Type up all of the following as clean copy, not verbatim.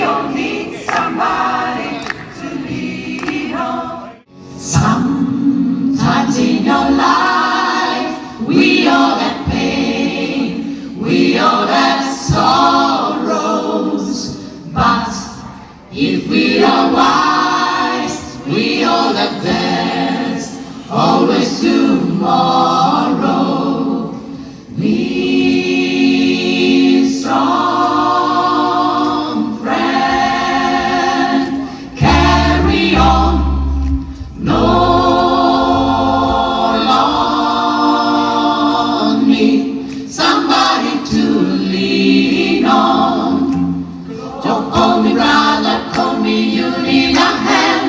all need somebody to lean on. Sometimes in your life, we all have pain, we all have sorrows, but if we are wise, we all have dance, always tomorrow. Be strong, friend, carry on, no long need somebody to lean on. Don't call me brother, call me, you need a hand.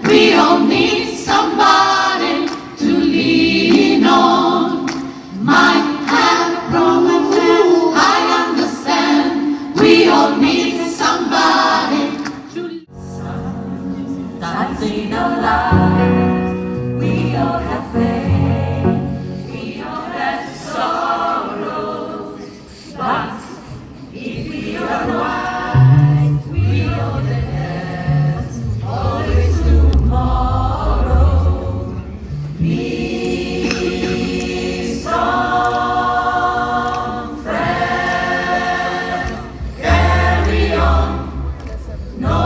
We all need somebody to lean on. Might have problems and I understand. We all need somebody to lean on. Sometimes in our lives, we all have pain, we all have sorrows, but if we are wise, we all the best, always tomorrow. Be strong, friend, carry on, no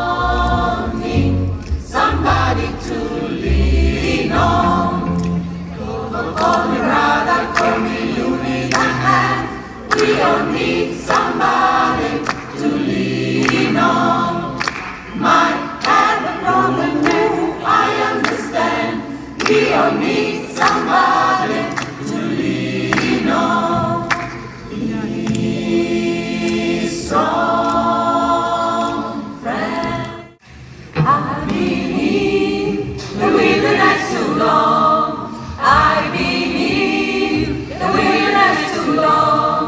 long need somebody to lean on. Don't call me brother, call me, you need a hand. We all need somebody to lean on. Might have a problem too, I understand. We all need somebody to lean on. Be strong, friend. I've been in the wilderness too long. I've been in the wilderness too long.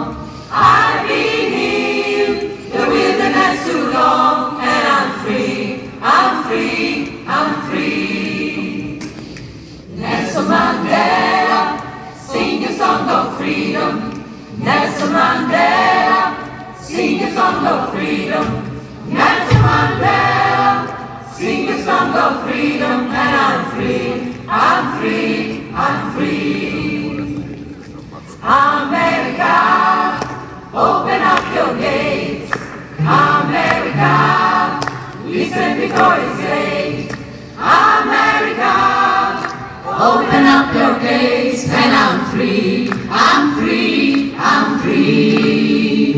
I've been in the wilderness too long, and I'm free, I'm free, I'm free. Nelson Mandela, sing a song of freedom. Nelson Mandela, sing a song of freedom. Nelson Mandela, sing a song of freedom, and I'm free, I'm free, I'm free. America, open up your gates. America, listen before it's late. America, open up your gates, and I'm free, I'm free, I'm free.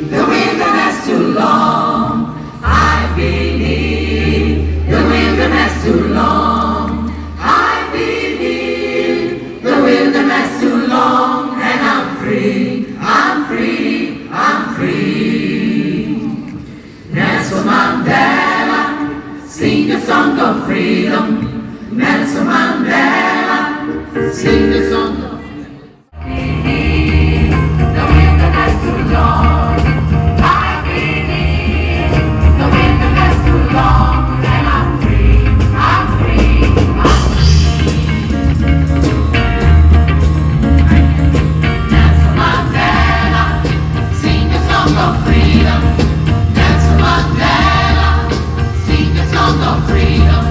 The wilderness too long, I've been in the wilderness too long. I've been in the wilderness too long, and I'm free, I'm free, I'm free. Nelson Mandela, sing a song of freedom. Nelson Mandela, sing a song of freedom. The wilderness too long, I've been in the wilderness too long, and I'm free, I'm free, I'm free. Nelson Mandela, sing a song of freedom. Nelson Mandela, sing a song of freedom.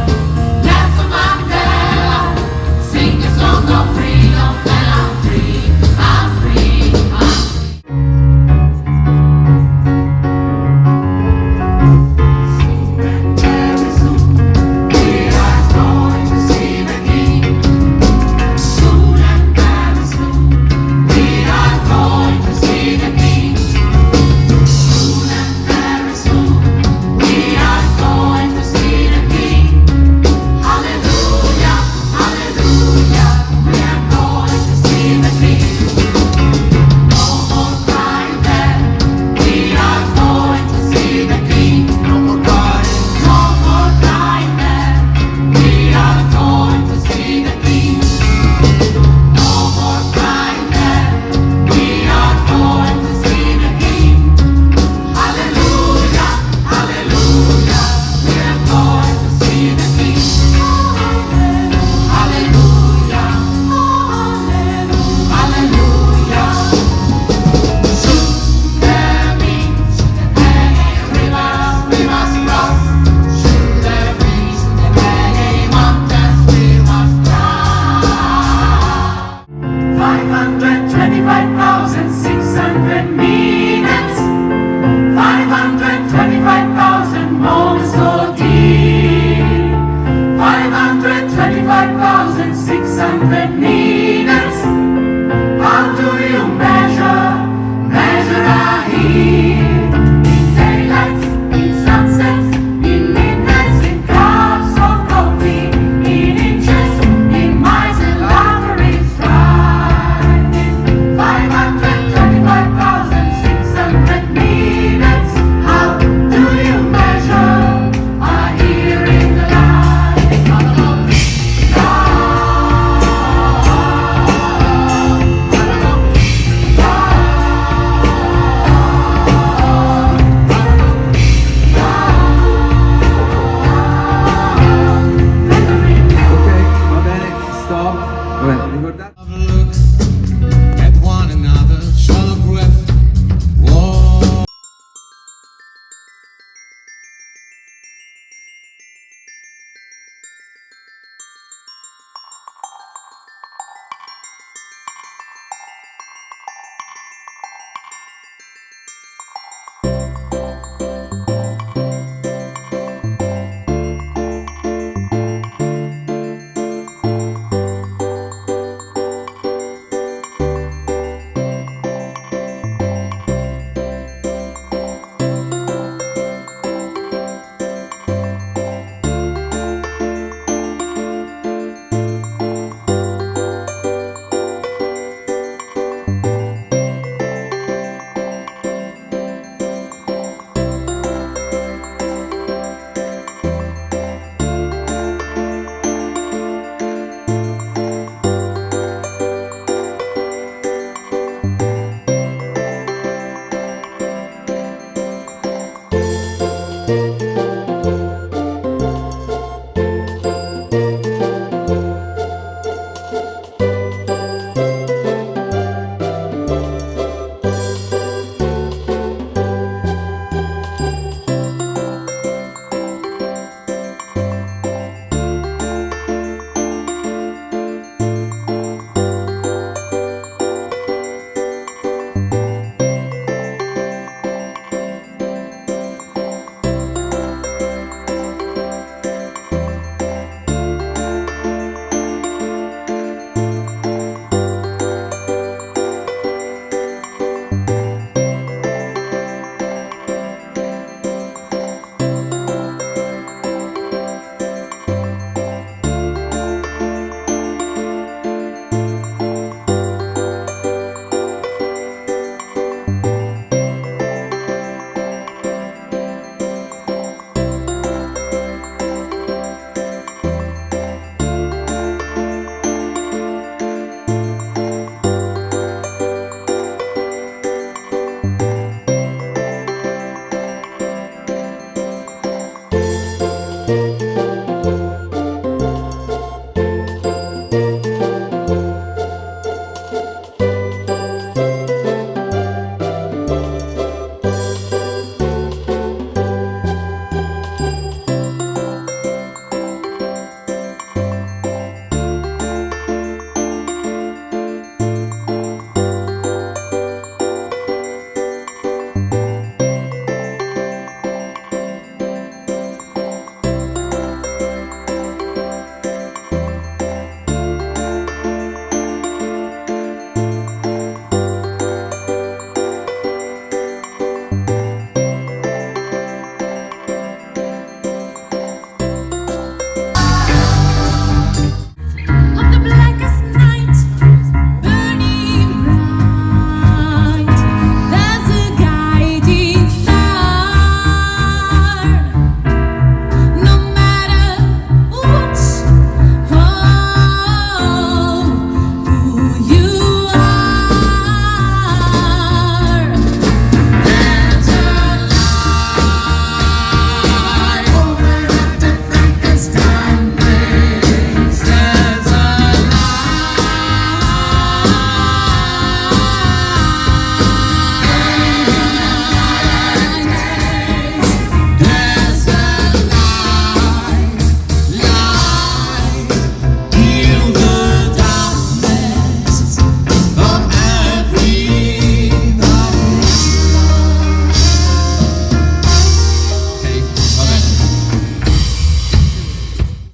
comfort me.